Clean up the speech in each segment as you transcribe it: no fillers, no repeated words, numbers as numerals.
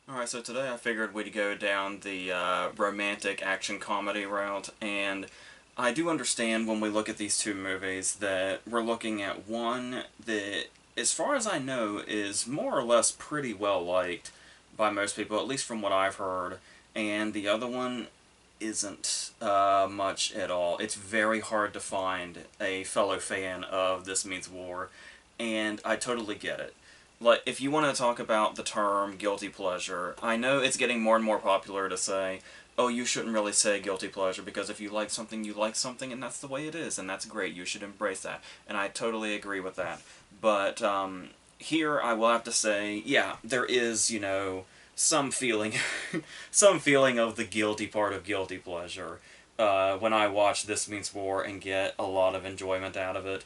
Alright, so today I figured we'd go down the romantic action comedy route, and I do understand when we look at these two movies that we're looking at one that, as far as I know, is more or less pretty well liked by most people, at least from what I've heard, and the other one isn't much at all. It's very hard to find a fellow fan of This Means War, and I totally get it. Like, if you want to talk about the term guilty pleasure, I know it's getting more and more popular to say, oh, you shouldn't really say guilty pleasure, because if you like something, and that's the way it is, and that's great, you should embrace that. And I totally agree with that. But here I will have to say, yeah, there is, some feeling, some feeling of the guilty part of guilty pleasure when I watch This Means War and get a lot of enjoyment out of it.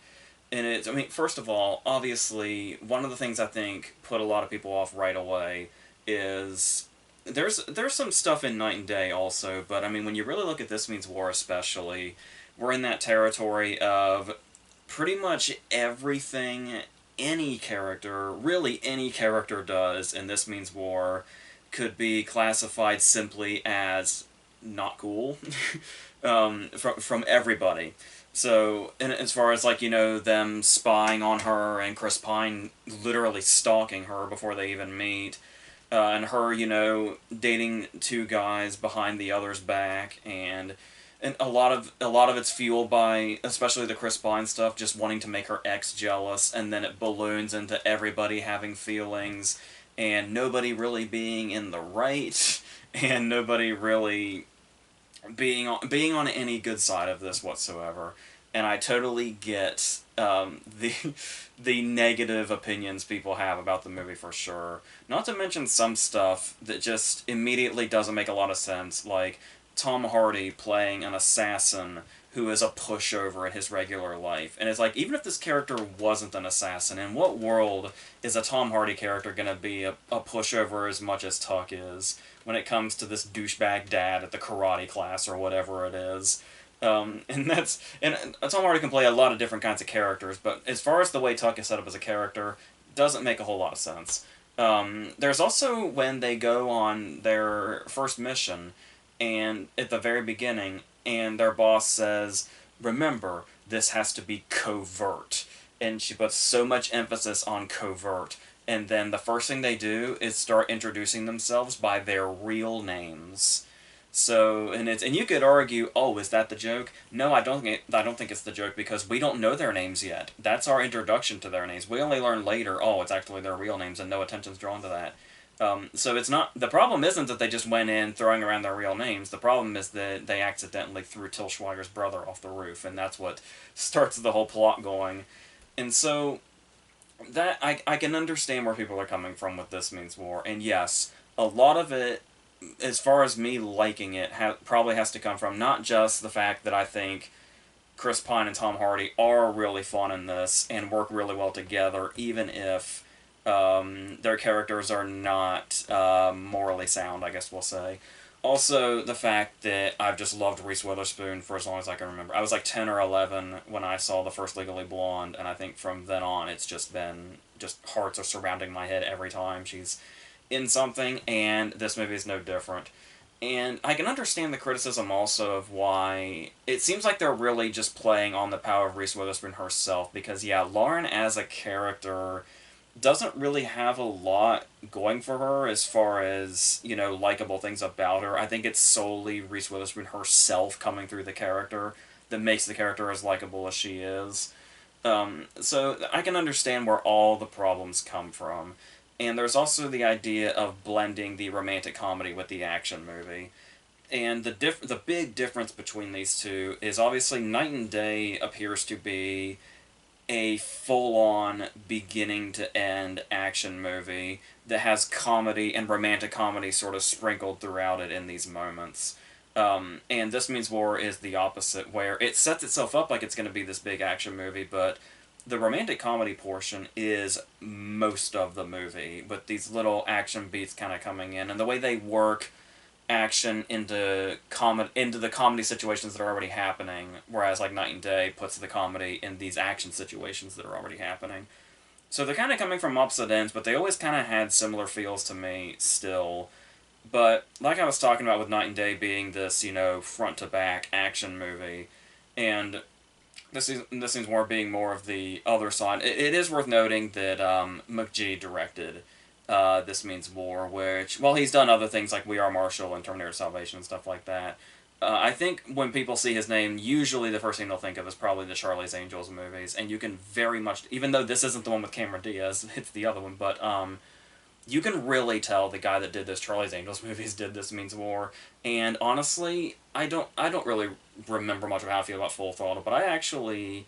And it's, I mean, first of all, obviously, one of the things I think put a lot of people off right away is there's some stuff in Night and Day also, but I mean, when you really look at This Means War especially, we're in that territory of pretty much everything any character, really any character does in This Means War could be classified simply as not cool from everybody. So, and as far as like them spying on her and Chris Pine literally stalking her before they even meet, and her dating two guys behind the other's back, and a lot of it's fueled by, especially the Chris Pine stuff, just wanting to make her ex jealous, and then it balloons into everybody having feelings, and nobody really being in the right, and nobody really being on any good side of this whatsoever. And I totally get the negative opinions people have about the movie for sure. Not to mention some stuff that just immediately doesn't make a lot of sense, like Tom Hardy playing an assassin who is a pushover in his regular life. And it's like, even if this character wasn't an assassin, in what world is a Tom Hardy character going to be a pushover as much as Tuck is when it comes to this douchebag dad at the karate class or whatever it is? And Tom Hardy can play a lot of different kinds of characters, but as far as the way Tuck is set up as a character, doesn't make a whole lot of sense. There's also when they go on their first mission, and at the very beginning, and their boss says, "Remember, this has to be covert," and she puts so much emphasis on covert. And then the first thing they do is start introducing themselves by their real names. So, and you could argue, oh, is that the joke? No, I don't think it's the joke, because we don't know their names yet. That's our introduction to their names. We only learn later, oh, it's actually their real names, and no attention's drawn to that. So it's not, the problem isn't that they just went in throwing around their real names. The problem is that they accidentally threw Till Schweiger's brother off the roof, and that's what starts the whole plot going. And so that I can understand where people are coming from with This Means War, and yes, a lot of it, as far as me liking it, probably has to come from not just the fact that I think Chris Pine and Tom Hardy are really fun in this and work really well together, even if their characters are not morally sound, I guess we'll say. Also, the fact that I've just loved Reese Witherspoon for as long as I can remember. I was like 10 or 11 when I saw the first Legally Blonde, and I think from then on it's just been, just hearts are surrounding my head every time she's in something, and this movie is no different. And I can understand the criticism also of why it seems like they're really just playing on the power of Reese Witherspoon herself, because yeah, Lauren as a character doesn't really have a lot going for her as far as, likable things about her. I think it's solely Reese Witherspoon herself coming through the character that makes the character as likable as she is. So I can understand where all the problems come from. And there's also the idea of blending the romantic comedy with the action movie. And the big difference between these two is obviously Night and Day appears to be a full-on beginning to end action movie that has comedy and romantic comedy sort of sprinkled throughout it in these moments. And This Means War is the opposite, where it sets itself up like it's going to be this big action movie, but the romantic comedy portion is most of the movie, with these little action beats kind of coming in, and the way they work action into the comedy situations that are already happening, whereas like Night and Day puts the comedy in these action situations that are already happening. So they're kind of coming from opposite ends, but they always kind of had similar feels to me still. But like I was talking about with Night and Day being this, front to back action movie, and this seems more being more of the other side. It is worth noting that McGee directed This Means War, which, well, he's done other things like We Are Marshall and Terminator Salvation and stuff like that. I think when people see his name, usually the first thing they'll think of is probably the Charlie's Angels movies, and you can very much, even though this isn't the one with Cameron Diaz, it's the other one, but you can really tell the guy that did those Charlie's Angels movies did This Means War. And honestly, I don't really remember much of how I feel about Full Throttle, but I actually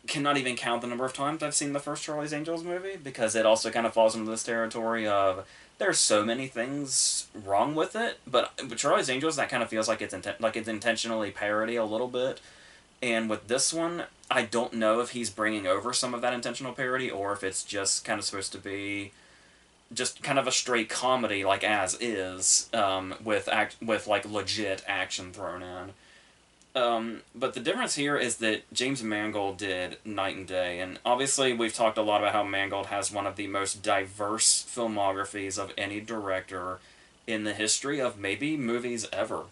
cannot even count the number of times I've seen the first Charlie's Angels movie, because it also kind of falls into this territory of there's so many things wrong with it, but with Charlie's Angels that kind of feels like it's intentionally parody a little bit. And with this one, I don't know if he's bringing over some of that intentional parody or if it's just kind of supposed to be just kind of a straight comedy, like as is, with like legit action thrown in. But the difference here is that James Mangold did Night and Day, and obviously we've talked a lot about how Mangold has one of the most diverse filmographies of any director in the history of maybe movies ever.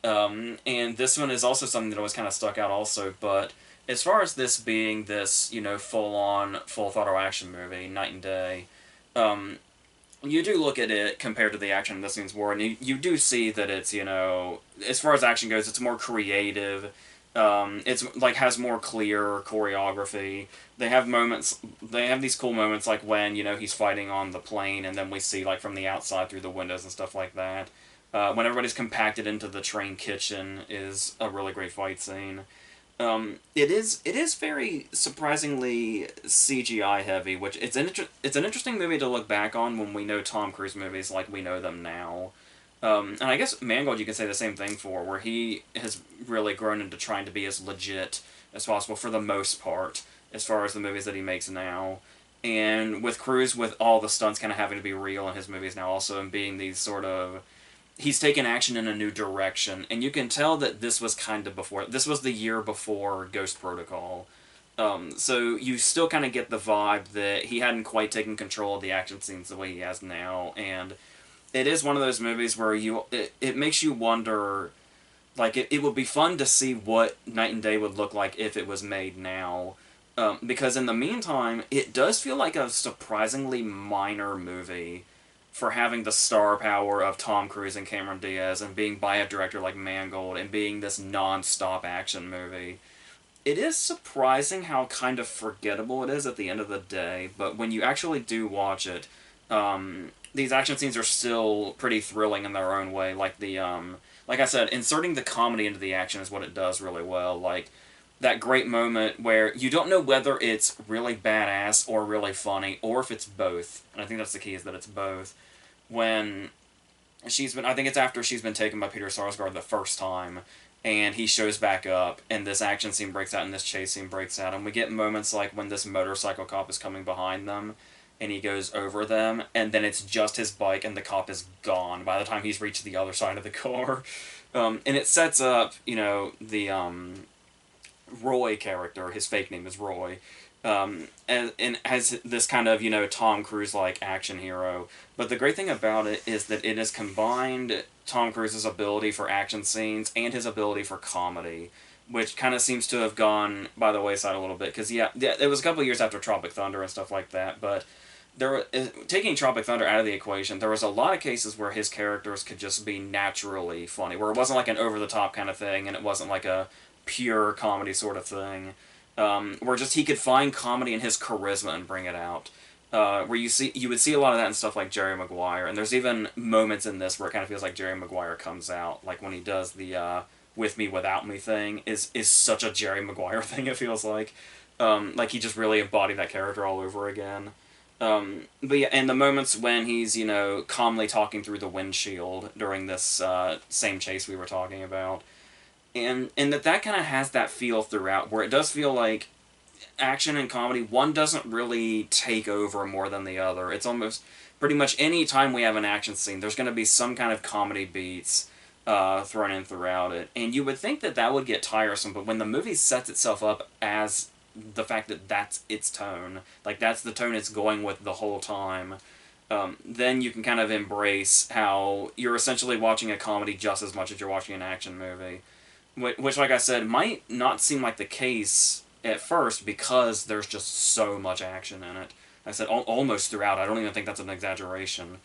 And this one is also something that always kind of stuck out also, but as far as this being this, full-on, full-throttle action movie, Night and Day, um, you do look at it compared to the action in This Means War, and you do see that it's, as far as action goes, it's more creative. It's like has more clear choreography. They have these cool moments like when, he's fighting on the plane, and then we see like from the outside through the windows and stuff like that. When everybody's compacted into the train kitchen is a really great fight scene. It is very surprisingly CGI heavy, which it's an interesting movie to look back on when we know Tom Cruise movies like we know them now. And I guess Mangold you can say the same thing for, where he has really grown into trying to be as legit as possible for the most part, as far as the movies that he makes now. And with Cruise, with all the stunts kind of having to be real in his movies now also, and being these sort of he's taken action in a new direction, and you can tell that this was kind of before. This was the year before Ghost Protocol, so you still kind of get the vibe that he hadn't quite taken control of the action scenes the way he has now, and it is one of those movies where it makes you wonder. Like it would be fun to see what Night and Day would look like if it was made now. Because in the meantime, it does feel like a surprisingly minor movie for having the star power of Tom Cruise and Cameron Diaz and being by a director like Mangold and being this non-stop action movie. It is surprising how kind of forgettable it is at the end of the day, but when you actually do watch it, these action scenes are still pretty thrilling in their own way. Like I said, inserting the comedy into the action is what it does really well. Like, that great moment where you don't know whether it's really badass or really funny, or if it's both. And I think that's the key, is that it's both. When I think it's after she's been taken by Peter Sarsgaard the first time, and he shows back up, and this action scene breaks out, and this chase scene breaks out, and we get moments like when this motorcycle cop is coming behind them, and he goes over them, and then it's just his bike, and the cop is gone by the time he's reached the other side of the car. And it sets up, the Roy character, his fake name is Roy, and has this kind of, Tom Cruise-like action hero. But the great thing about it is that it has combined Tom Cruise's ability for action scenes and his ability for comedy, which kind of seems to have gone by the wayside a little bit. Because, yeah, it was a couple of years after Tropic Thunder and stuff like that, but taking Tropic Thunder out of the equation, there was a lot of cases where his characters could just be naturally funny, where it wasn't like an over-the-top kind of thing, and it wasn't like a pure comedy sort of thing, where just he could find comedy in his charisma and bring it out. Where you would see a lot of that in stuff like Jerry Maguire, and there's even moments in this where it kind of feels like Jerry Maguire comes out, like when he does the "with me without me" thing is such a Jerry Maguire thing. It feels like he just really embodied that character all over again. But yeah, and the moments when he's calmly talking through the windshield during this same chase we were talking about. And that kind of has that feel throughout, where it does feel like action and comedy, one doesn't really take over more than the other. It's almost pretty much any time we have an action scene, there's going to be some kind of comedy beats thrown in throughout it. And you would think that would get tiresome, but when the movie sets itself up as the fact that that's its tone, like that's the tone it's going with the whole time, then you can kind of embrace how you're essentially watching a comedy just as much as you're watching an action movie. Which, like I said, might not seem like the case at first because there's just so much action in it. I said almost throughout. I don't even think that's an exaggeration.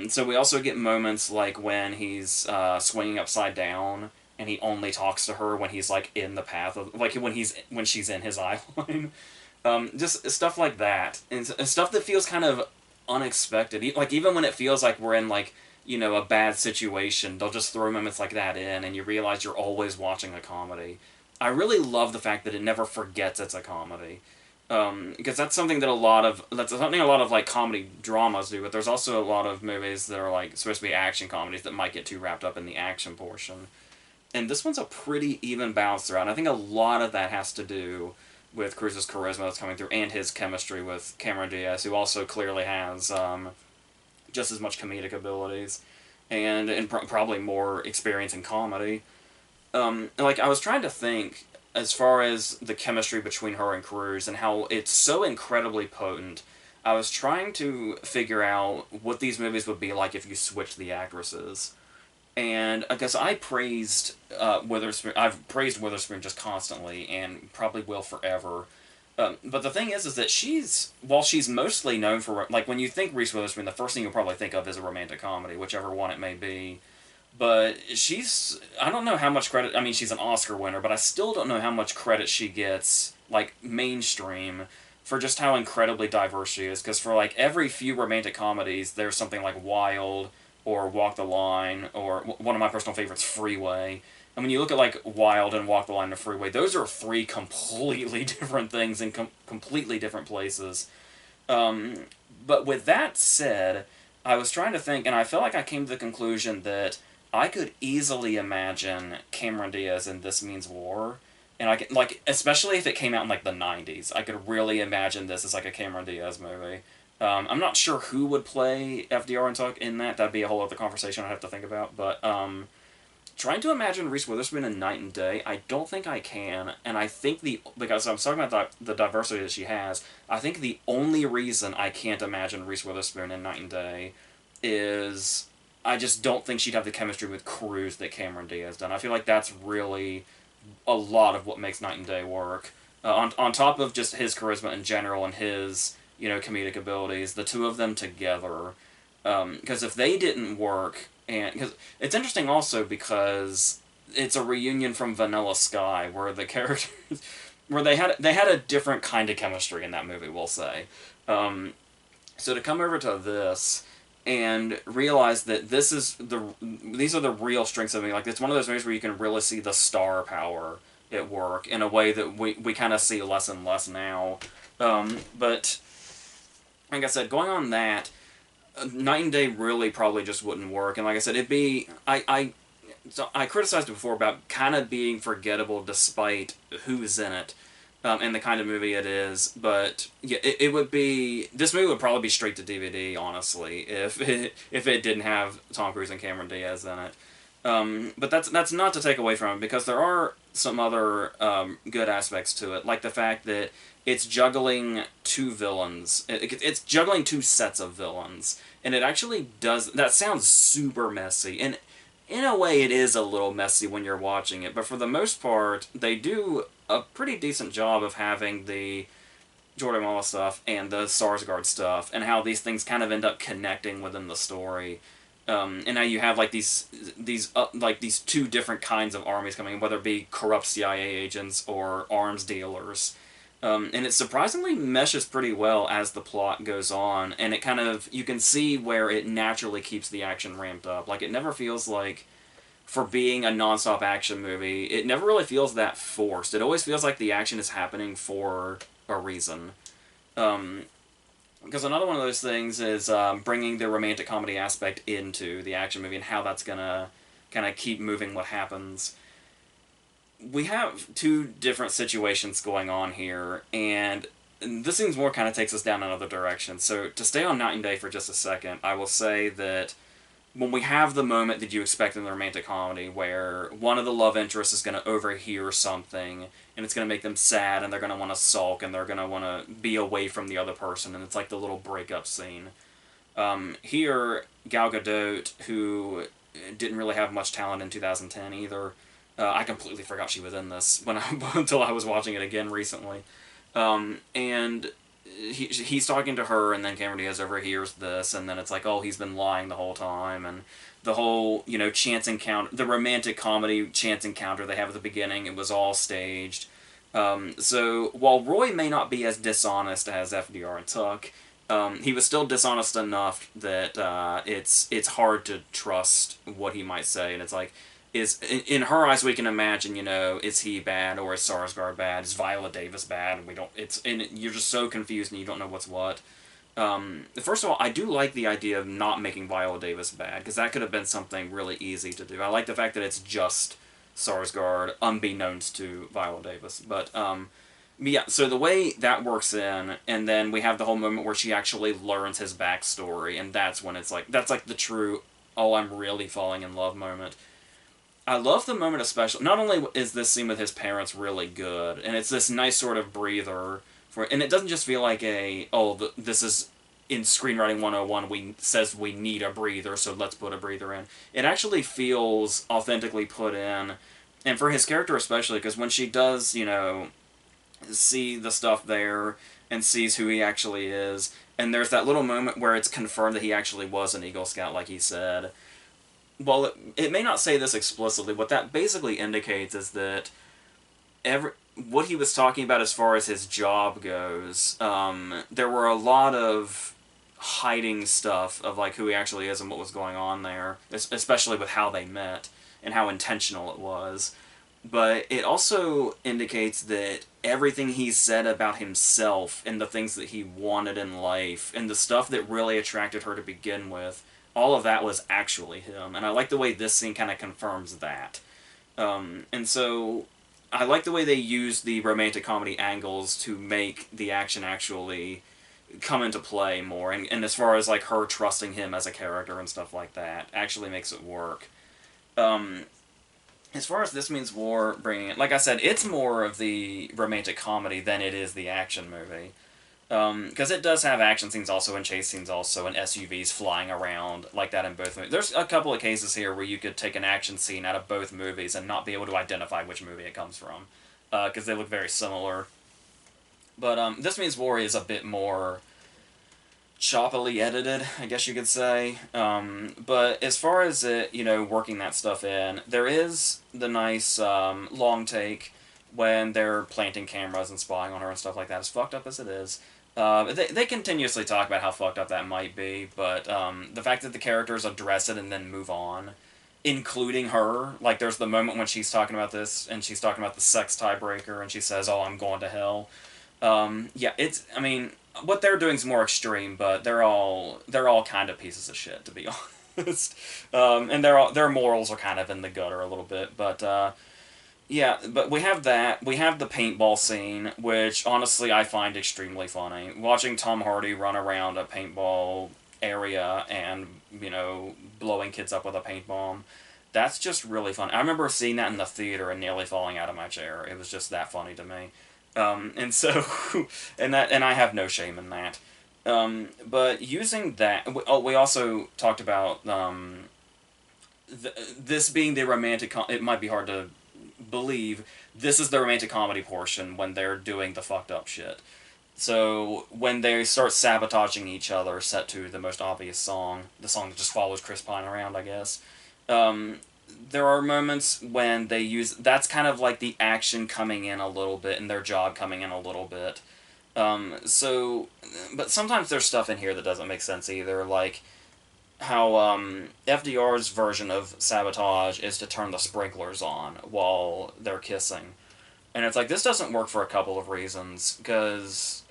So we also get moments like when he's swinging upside down and he only talks to her when he's like in the path of like when she's in his eye line. Just stuff like that and stuff that feels kind of unexpected. Like even when it feels like we're in like a bad situation, they'll just throw moments like that in, and you realize you're always watching a comedy. I really love the fact that it never forgets it's a comedy. Because that's something that a lot of like comedy dramas do, but there's also a lot of movies that are like supposed to be action comedies that might get too wrapped up in the action portion. And this one's a pretty even balance throughout. And I think a lot of that has to do with Cruz's charisma that's coming through and his chemistry with Cameron Diaz, who also clearly has just as much comedic abilities and probably more experience in comedy. Like I was trying to think as far as the chemistry between her and Cruz and how it's so incredibly potent. I was trying to figure out what these movies would be like if you switched the actresses. And I guess I praised Witherspoon. I've praised Witherspoon just constantly and probably will forever. But the thing is that while she's mostly known for, like, when you think Reese Witherspoon, the first thing you'll probably think of is a romantic comedy, whichever one it may be. But I don't know how much credit, I mean, she's an Oscar winner, but I still don't know how much credit she gets, like, mainstream, for just how incredibly diverse she is. Because for, like, every few romantic comedies, there's something like Wild, or Walk the Line, or one of my personal favorites, Freeway. And when you look at, like, Wild and Walk the Line and Freeway, those are three completely different things in completely different places. But with that said, I was trying to think, and I felt like I came to the conclusion that I could easily imagine Cameron Diaz in This Means War. And I could, like, especially if it came out in, like, the 90s, I could really imagine this as, like, a Cameron Diaz movie. I'm not sure who would play FDR and Tuck in that. That'd be a whole other conversation I'd have to think about. But, trying to imagine Reese Witherspoon in Night and Day, I don't think I can. And I think because I'm talking about the diversity that she has, I think the only reason I can't imagine Reese Witherspoon in Night and Day is I just don't think she'd have the chemistry with Cruz that Cameron Diaz done. I feel like that's really a lot of what makes Night and Day work. On top of just his charisma in general and his comedic abilities, the two of them together. Because if they didn't work, and because it's interesting also because it's a reunion from Vanilla Sky where the characters where they had a different kind of chemistry in that movie, we'll say. So to come over to this and realize that these are the real strengths of me. Like, it's one of those movies where you can really see the star power at work in a way that we kind of see less and less now. But like I said, going on that, Night and Day really probably just wouldn't work. And like I said, it'd be I criticized it before about kind of being forgettable despite who's in it. And the kind of movie it is, but yeah, it would be. This movie would probably be straight to DVD, honestly, if it didn't have Tom Cruise and Cameron Diaz in it. But that's not to take away from it because there are some other good aspects to it, like the fact that it's juggling two villains. It's juggling two sets of villains, and it actually does. That sounds super messy, and in a way, it is a little messy when you're watching it. But for the most part, they do a pretty decent job of having the Jordan Mala stuff and the Sarsgaard stuff, and how these things kind of end up connecting within the story. And now you have like these two different kinds of armies coming in, whether it be corrupt CIA agents or arms dealers. And it surprisingly meshes pretty well as the plot goes on, and it kind of, you can see where it naturally keeps the action ramped up. Like, it never feels like, for being a non-stop action movie, it never really feels that forced. It always feels like the action is happening for a reason. Because another one of those things is bringing the romantic comedy aspect into the action movie and how that's gonna kind of keep moving what happens. We have two different situations going on here, and this Seems More kind of takes us down another direction. So to stay on Night and Day for just a second, I will say that when we have the moment that you expect in the romantic comedy where one of the love interests is going to overhear something and it's going to make them sad and they're going to want to sulk and they're going to want to be away from the other person, and it's like the little breakup scene. Here, Gal Gadot, who didn't really have much talent in 2010 either, I completely forgot she was in this until I was watching it again recently. And he's talking to her, and then Cameron Diaz overhears this, and then it's like, oh, he's been lying the whole time, and the whole, chance encounter, the romantic comedy chance encounter they have at the beginning, it was all staged. So while Roy may not be as dishonest as FDR and Tuck, he was still dishonest enough that it's hard to trust what he might say, and it's like, is in her eyes we can imagine, is he bad or is Sarsgaard bad? Is Viola Davis bad? And we don't. You're just so confused and you don't know what's what. First of all, I do like the idea of not making Viola Davis bad, because that could have been something really easy to do. I like the fact that it's just Sarsgaard, unbeknownst to Viola Davis. But yeah, so the way that works in, and then we have the whole moment where she actually learns his backstory, and that's when that's like the true, oh, I'm really falling in love moment. I love the moment especially. Not only is this scene with his parents really good, and it's this nice sort of breather and it doesn't just feel like this is in screenwriting 101, we need a breather, so let's put a breather in. It actually feels authentically put in, and for his character especially, because when she does, see the stuff there and sees who he actually is, and there's that little moment where it's confirmed that he actually was an Eagle Scout, like he said. Well, it may not say this explicitly. What that basically indicates is that what he was talking about as far as his job goes, there were a lot of hiding stuff of like who he actually is and what was going on there, especially with how they met and how intentional it was. But it also indicates that everything he said about himself and the things that he wanted in life and the stuff that really attracted her to begin with, all of that was actually him. And I like the way this scene kind of confirms that. And so I like the way they use the romantic comedy angles to make the action actually come into play more. And as far as like her trusting him as a character and stuff like that, actually makes it work. As far as This Means War bringing it, like I said, it's more of the romantic comedy than it is the action movie. Because it does have action scenes also and chase scenes also and SUVs flying around like that in both movies. There's a couple of cases here where you could take an action scene out of both movies and not be able to identify which movie it comes from, because they look very similar. But This Means War is a bit more choppily edited, I guess you could say. But as far as it, working that stuff in, there is the nice long take when they're planting cameras and spying on her and stuff like that. As fucked up as it is. They continuously talk about how fucked up that might be, but the fact that the characters address it and then move on, including her, like there's the moment when she's talking about this and she's talking about the sex tiebreaker and she says, "Oh, I'm going to hell." Yeah, what they're doing is more extreme, but they're all kind of pieces of shit, to be honest. And their morals are kind of in the gutter a little bit, but yeah, but we have that. We have the paintball scene, which honestly I find extremely funny. Watching Tom Hardy run around a paintball area and, blowing kids up with a paint bomb, that's just really fun. I remember seeing that in the theater and nearly falling out of my chair. It was just that funny to me. And so, and I have no shame in that. But using that, we also talked about this being the romantic. It might be hard to believe this is the romantic comedy portion when they're doing the fucked up shit. So when they start sabotaging each other, set to the most obvious song, the song that just follows Chris Pine around, I guess. There are moments when they use that's kind of like the action coming in a little bit and their job coming in a little bit. But sometimes there's stuff in here that doesn't make sense either, like how FDR's version of sabotage is to turn the sprinklers on while they're kissing. And it's like, this doesn't work for a couple of reasons, because,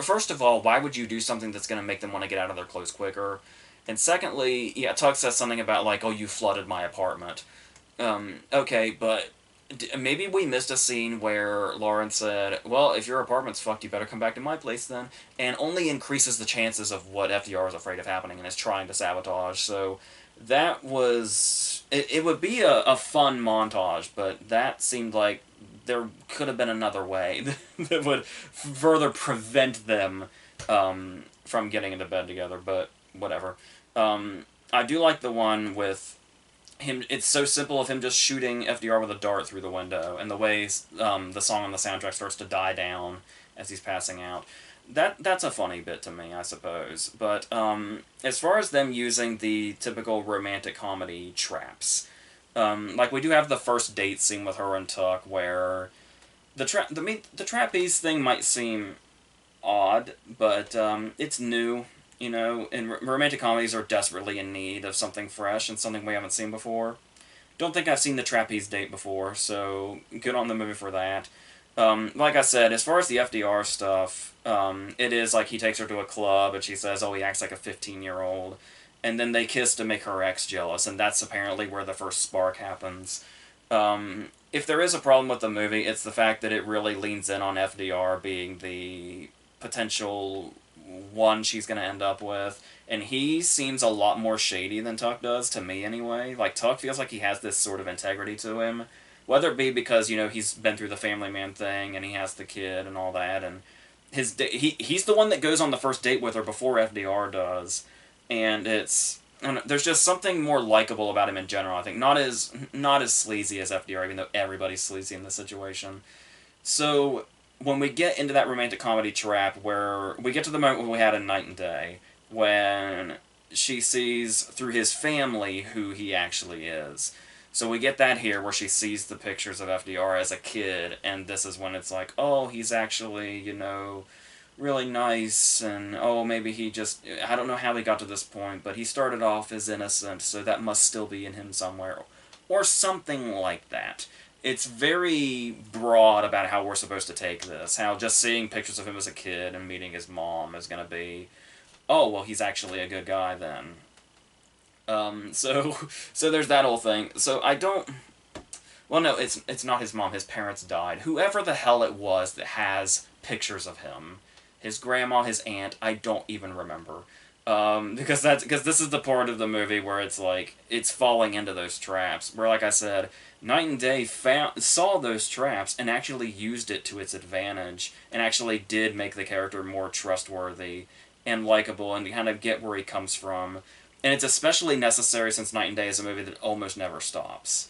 first of all, why would you do something that's going to make them want to get out of their clothes quicker? And secondly, yeah, Tug says something about, like, oh, you flooded my apartment. Okay, but maybe we missed a scene where Lauren said, well, if your apartment's fucked, you better come back to my place then, and only increases the chances of what FDR is afraid of happening and is trying to sabotage. So that was it would be a fun montage, but that seemed like there could have been another way that would further prevent them from getting into bed together. But whatever. I do like the one with him. It's so simple of him just shooting FDR with a dart through the window, and the way the song on the soundtrack starts to die down as he's passing out. That's a funny bit to me, I suppose. But as far as them using the typical romantic comedy traps, like we do have the first date scene with her and Tuck, where the trapeze thing might seem odd, but it's new. You know, and romantic comedies are desperately in need of something fresh and something we haven't seen before. Don't think I've seen the trapeze date before, so good on the movie for that. Like I said, as far as the FDR stuff, it is like he takes her to a club and she says, "Oh, he acts like a 15-year-old," and then they kiss to make her ex jealous, and that's apparently where the first spark happens. If there is a problem with the movie, it's the fact that it really leans in on FDR being the potential one she's going to end up with. And he seems a lot more shady than Tuck does, to me anyway. Like, Tuck feels like he has this sort of integrity to him. Whether it be because, you know, he's been through the family man thing and he has the kid and all that. And he's the one that goes on the first date with her before FDR does. And there's just something more likable about him in general, I think. Not as sleazy as FDR, even though everybody's sleazy in this situation. So when we get into that romantic comedy trap, where we get to the moment when we had in Night and Day, when she sees through his family who he actually is. So we get that here, where she sees the pictures of FDR as a kid, and this is when it's like, oh, he's actually, you know, really nice, and oh, maybe he just, I don't know how he got to this point, but he started off as innocent, so that must still be in him somewhere, or something like that. It's very broad about how we're supposed to take this, how just seeing pictures of him as a kid and meeting his mom is going to be, oh, well, he's actually a good guy then. So so there's that whole thing. So I don't. Well, no, it's not his mom. His parents died. Whoever the hell it was that has pictures of him, his grandma, his aunt, I don't even remember. Because this is the part of the movie where it's like it's falling into those traps. Where, like I said, Night and Day saw those traps and actually used it to its advantage, and actually did make the character more trustworthy and likable, and kind of get where he comes from. And it's especially necessary since Night and Day is a movie that almost never stops.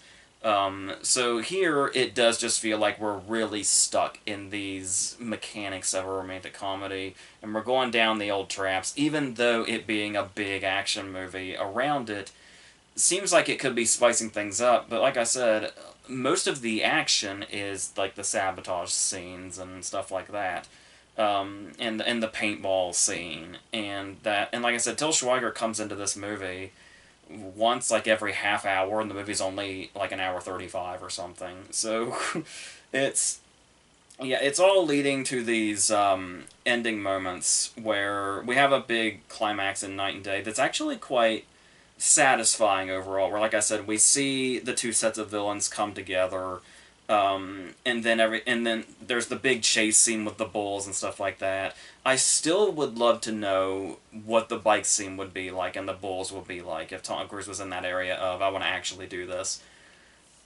So here it does just feel like we're really stuck in these mechanics of a romantic comedy, and we're going down the old traps, even though it being a big action movie around it seems like it could be spicing things up. But like I said, most of the action is like the sabotage scenes and stuff like that. And the paintball scene, and like I said, Till Schweiger comes into this movie once like every half hour, and the movie's only like an hour 35 or something. So it's it's all leading to these ending moments where we have a big climax in Night and Day that's actually quite satisfying overall. Where, like I said, we see the two sets of villains come together. And then there's the big chase scene with the bulls and stuff like that. I still would love to know what the bike scene would be like and the bulls would be like if Tom Cruise was in that area of, I want to actually do this.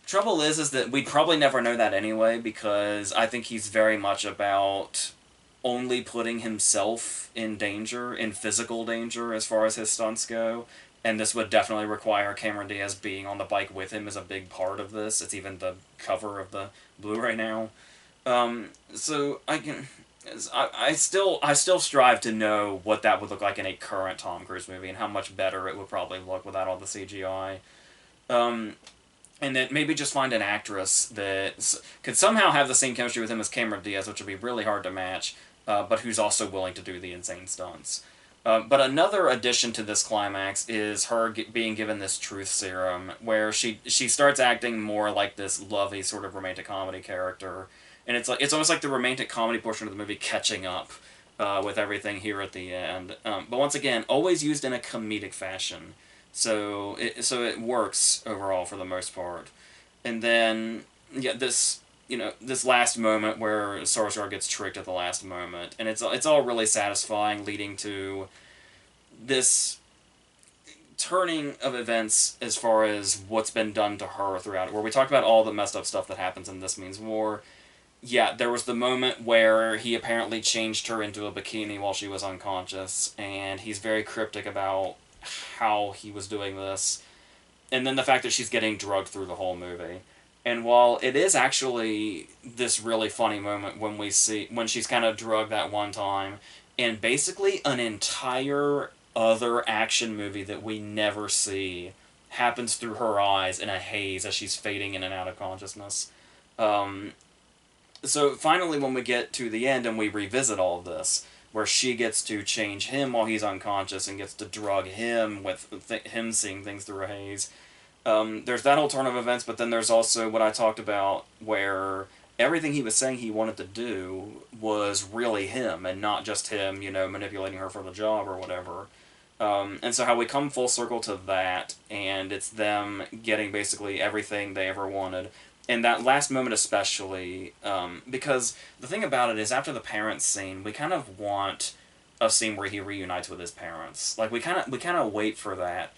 Trouble is that we'd probably never know that anyway, because I think he's very much about only putting himself in danger, in physical danger, as far as his stunts go. And this would definitely require Cameron Diaz being on the bike with him as a big part of this. It's even the cover of the Blu-ray now. So I still strive to know what that would look like in a current Tom Cruise movie, and how much better it would probably look without all the CGI. And then maybe just find an actress that could somehow have the same chemistry with him as Cameron Diaz, which would be really hard to match, but who's also willing to do the insane stunts. But another addition to this climax is her being given this truth serum, where she starts acting more like this lovey sort of romantic comedy character, and it's almost like the romantic comedy portion of the movie catching up with everything here at the end. But once again, always used in a comedic fashion, so it works overall for the most part. And then this last moment where Sarsgaard gets tricked at the last moment, and it's all really satisfying, leading to this turning of events as far as what's been done to her throughout it, where we talked about all the messed up stuff that happens in This Means War. Yeah, there was the moment where he apparently changed her into a bikini while she was unconscious, and he's very cryptic about how he was doing this. And then the fact that she's getting drugged through the whole movie. And while it is actually this really funny moment when she's kind of drugged that one time, and basically an entire other action movie that we never see happens through her eyes in a haze as she's fading in and out of consciousness. So finally, when we get to the end and we revisit all of this, where she gets to change him while he's unconscious and gets to drug him with him seeing things through a haze, there's that whole turn of events, but then there's also what I talked about where everything he was saying he wanted to do was really him and not just him, manipulating her for the job or whatever. And so how we come full circle to that, and it's them getting basically everything they ever wanted. And that last moment especially, because the thing about it is after the parents scene, we kind of want a scene where he reunites with his parents. Like, we kind of wait for that.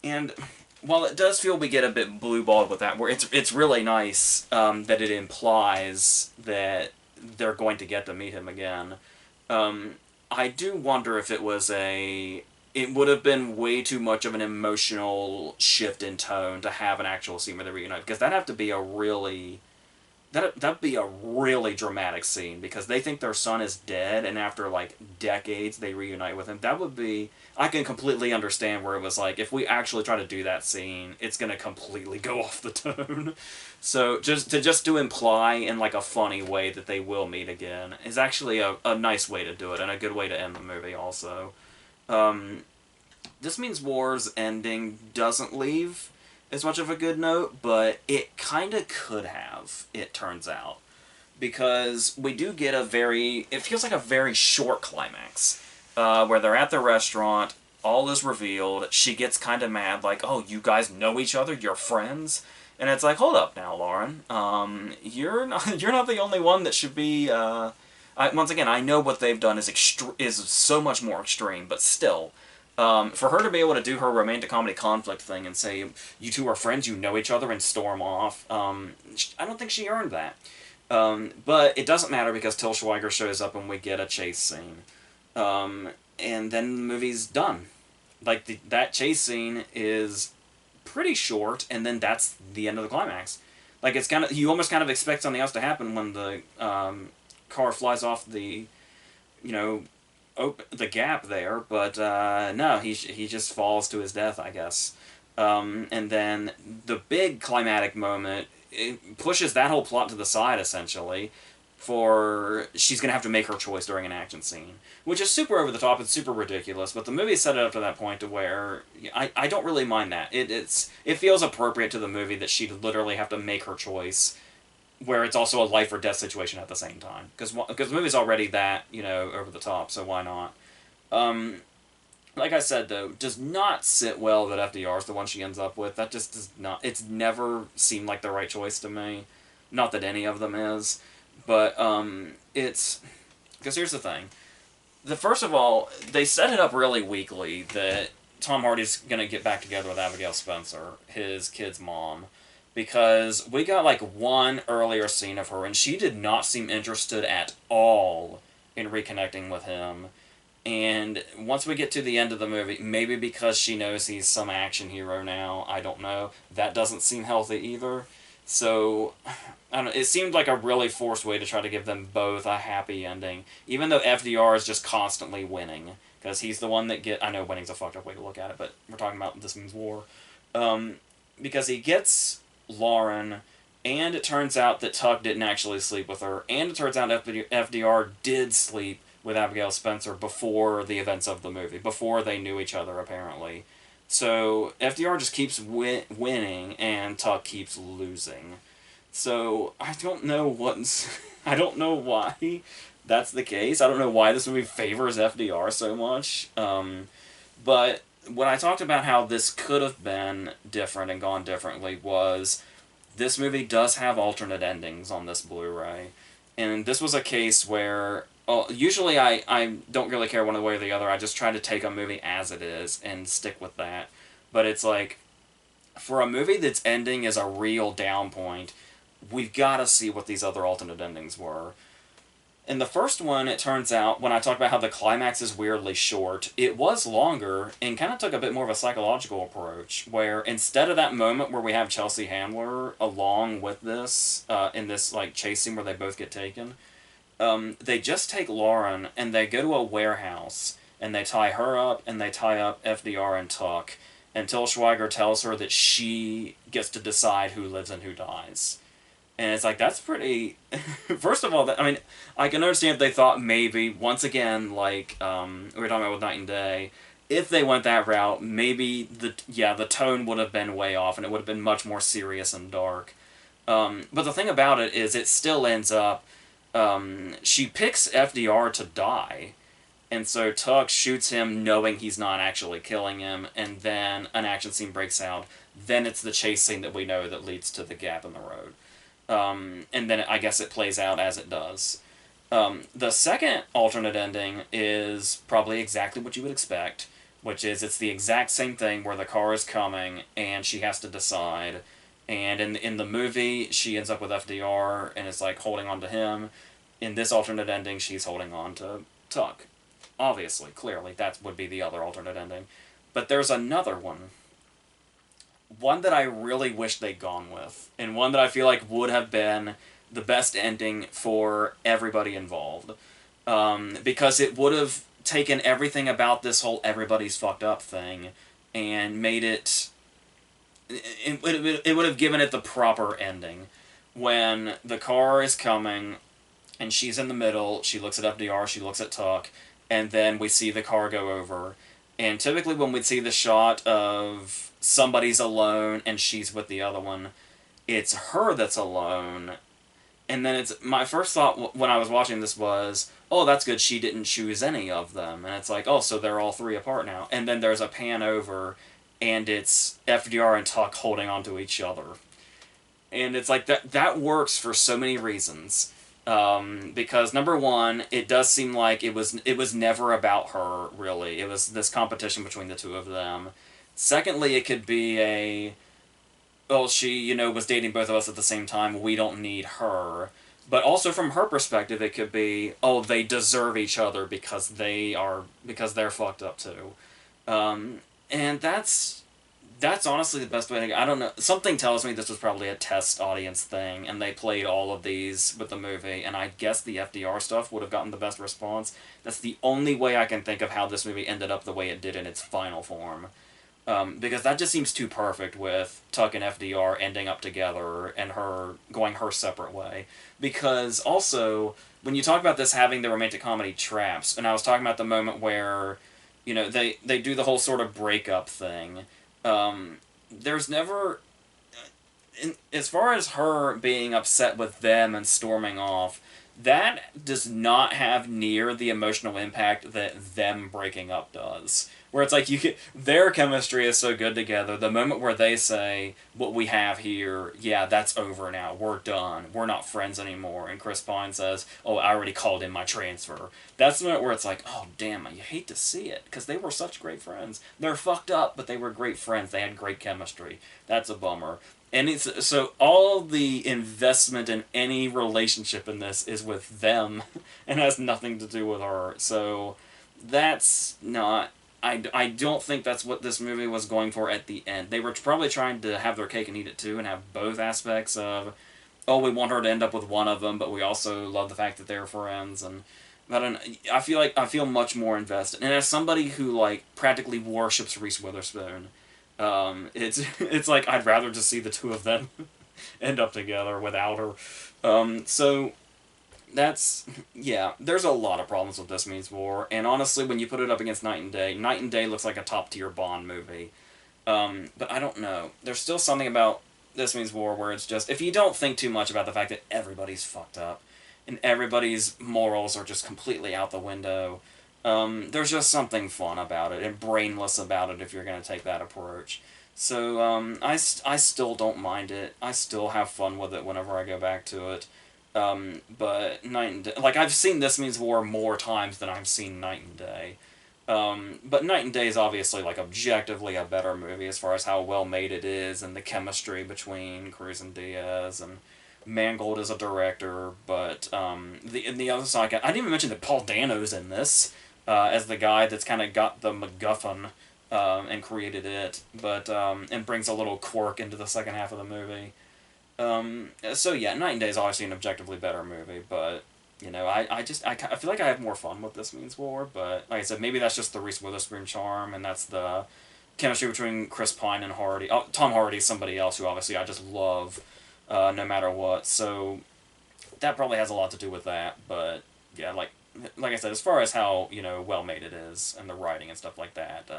And while it does feel we get a bit blue-balled with that, where it's really nice that it implies that they're going to get to meet him again, I do wonder if it would have been way too much of an emotional shift in tone to have an actual scene where they reunite, because that'd be a really dramatic scene, because they think their son is dead, and after like decades they reunite with him. I can completely understand where it was like, if we actually try to do that scene, it's gonna completely go off the tone. So just to imply in like a funny way that they will meet again is actually a nice way to do it, and a good way to end the movie also. This Means War's ending doesn't leave as much of a good note, but it kind of could have, it turns out. Because we do get it feels like a very short climax, where they're at the restaurant, all is revealed, she gets kind of mad, like, oh, you guys know each other, you're friends? And it's like, hold up now, Lauren, you're not the only one that should be, once again, I know what they've done is so much more extreme, but still, for her to be able to do her romantic comedy conflict thing and say, you two are friends, you know each other, and storm off, I don't think she earned that. But it doesn't matter, because Til Schweiger shows up and we get a chase scene. And then the movie's done. Like, that chase scene is pretty short, and then that's the end of the climax. Like, it's kind of, you almost kind of expect something else to happen when the car flies off the, the gap there, but no, he just falls to his death, I guess. And then the big climatic moment, it pushes that whole plot to the side, essentially, for she's going to have to make her choice during an action scene, which is super over the top, it's super ridiculous, but the movie set it up to that point to where I don't really mind that. It feels appropriate to the movie that she'd literally have to make her choice, where it's also a life or death situation at the same time, because the movie's already that, over the top, so why not? Like I said, though, does not sit well that FDR is the one she ends up with. That just does not, it's never seemed like the right choice to me. Not that any of them is, but it's, because here's the thing. First of all, they set it up really weakly that Tom Hardy's going to get back together with Abigail Spencer, his kid's mom, because we got like one earlier scene of her, and she did not seem interested at all in reconnecting with him. And once we get to the end of the movie, maybe because she knows he's some action hero now, I don't know, that doesn't seem healthy either. So, I don't know, it seemed like a really forced way to try to give them both a happy ending, even though FDR is just constantly winning, because he's the one that I know winning's a fucked up way to look at it, but we're talking about This Means War. Because he gets Lauren, and it turns out that Tuck didn't actually sleep with her, and it turns out FDR did sleep with Abigail Spencer before the events of the movie, before they knew each other, apparently. So, FDR just keeps winning, and Tuck keeps losing. So, I don't know why that's the case. I don't know why this movie favors FDR so much. But when I talked about how this could have been different and gone differently was, this movie does have alternate endings on this Blu-ray. And this was a case where usually I don't really care one way or the other. I just try to take a movie as it is and stick with that. But it's like, for a movie that's ending is a real down point, we've got to see what these other alternate endings were. In the first one, it turns out, when I talked about how the climax is weirdly short, it was longer and kind of took a bit more of a psychological approach, where instead of that moment where we have Chelsea Handler along with this, in this, like, chase scene where they both get taken, they just take Lauren and they go to a warehouse and they tie her up and they tie up FDR and Tuck until Schweiger tells her that she gets to decide who lives and who dies. And it's like, that's pretty... First of all, I mean, I can understand if they thought maybe, once again, like we were talking about with Night and Day, if they went that route, maybe the tone would have been way off and it would have been much more serious and dark. But the thing about it is it still ends up... she picks FDR to die, and so Tuck shoots him knowing he's not actually killing him, and then an action scene breaks out. Then it's the chase scene that we know that leads to the gap in the road. And then I guess it plays out as it does. The second alternate ending is probably exactly what you would expect, which is it's the exact same thing where the car is coming and she has to decide. And in the movie, she ends up with FDR and is like holding on to him. In this alternate ending, she's holding on to Tuck. Obviously, clearly, that would be the other alternate ending. But there's another one. One that I really wish they'd gone with, and one that I feel like would have been the best ending for everybody involved. Because it would have taken everything about this whole everybody's fucked up thing and made it... It would have given it the proper ending. When the car is coming, and she's in the middle, she looks at FDR, she looks at Tuck, and then we see the car go over. And typically when we'd see the shot of somebody's alone and she's with the other one, it's her that's alone. And then it's... my first thought when I was watching this was, oh, that's good, she didn't choose any of them. And it's like, oh, so they're all three apart now. And then there's a pan over, and it's FDR and Tuck holding onto each other. And it's like, that works for so many reasons. Because, number one, it does seem like it was never about her, really. It was this competition between the two of them. Secondly, it could be a... well, she, was dating both of us at the same time, we don't need her. But also from her perspective, it could be, oh, they deserve each other because they're fucked up too. And that's honestly the best way to... I don't know. Something tells me this was probably a test audience thing, and they played all of these with the movie, and I guess the FDR stuff would have gotten the best response. That's the only way I can think of how this movie ended up the way it did in its final form. Because that just seems too perfect with Tuck and FDR ending up together and her going her separate way. Because also, when you talk about this having the romantic comedy traps, and I was talking about the moment where, they do the whole sort of breakup thing, there's never... as far as her being upset with them and storming off, that does not have near the emotional impact that them breaking up does. Where it's like, their chemistry is so good together, the moment where they say, what we have here, yeah, that's over now, we're done, we're not friends anymore, and Chris Pine says, oh, I already called in my transfer. That's the moment where it's like, oh, damn, you hate to see it, because they were such great friends. They're fucked up, but they were great friends, they had great chemistry. That's a bummer. And it's... so all the investment in any relationship in this is with them, and has nothing to do with her. So that's not... I don't think that's what this movie was going for at the end. They were probably trying to have their cake and eat it too, and have both aspects of, oh, we want her to end up with one of them, but we also love the fact that they're friends. And I feel much more invested. And as somebody who practically worships Reese Witherspoon, it's like I'd rather just see the two of them end up together without her. So that's... yeah, there's a lot of problems with This Means War, and honestly, when you put it up against Night and Day looks like a top-tier Bond movie. But I don't know. There's still something about This Means War where it's just, if you don't think too much about the fact that everybody's fucked up, and everybody's morals are just completely out the window, there's just something fun about it, and brainless about it if you're going to take that approach. So, I still don't mind it. I still have fun with it whenever I go back to it. But Night and Day, like, I've seen This Means War more times than I've seen Night and Day. But Night and Day is obviously, like, objectively a better movie as far as how well made it is, and the chemistry between Cruz and Diaz, and Mangold as a director. But the other side, I didn't even mention that Paul Dano's in this as the guy that's kind of got the MacGuffin and created it, but and brings a little quirk into the second half of the movie. So yeah, Night and Day is obviously an objectively better movie, but you know, I feel like I have more fun with This Means War, but like I said, maybe that's just the Reese Witherspoon charm, and that's the chemistry between Chris Pine and Hardy. Oh, Tom Hardy's somebody else who obviously I just love, no matter what. So that probably has a lot to do with that. But yeah, like I said, as far as how well made it is and the writing and stuff like that,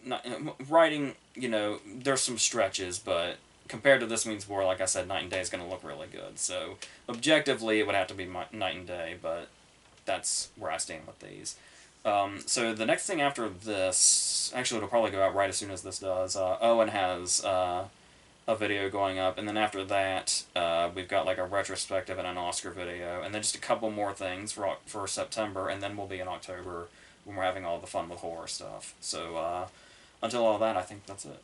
not, writing there's some stretches, but compared to This Means War, like I said, Night and Day is going to look really good. So objectively, it would have to be Night and Day, but that's where I stand with these. So the next thing after this, actually, it'll probably go out right as soon as this does. Owen has a video going up, and then after that, we've got like a retrospective and an Oscar video, and then just a couple more things for September, and then we'll be in October when we're having all the fun with horror stuff. So until all that, I think that's it.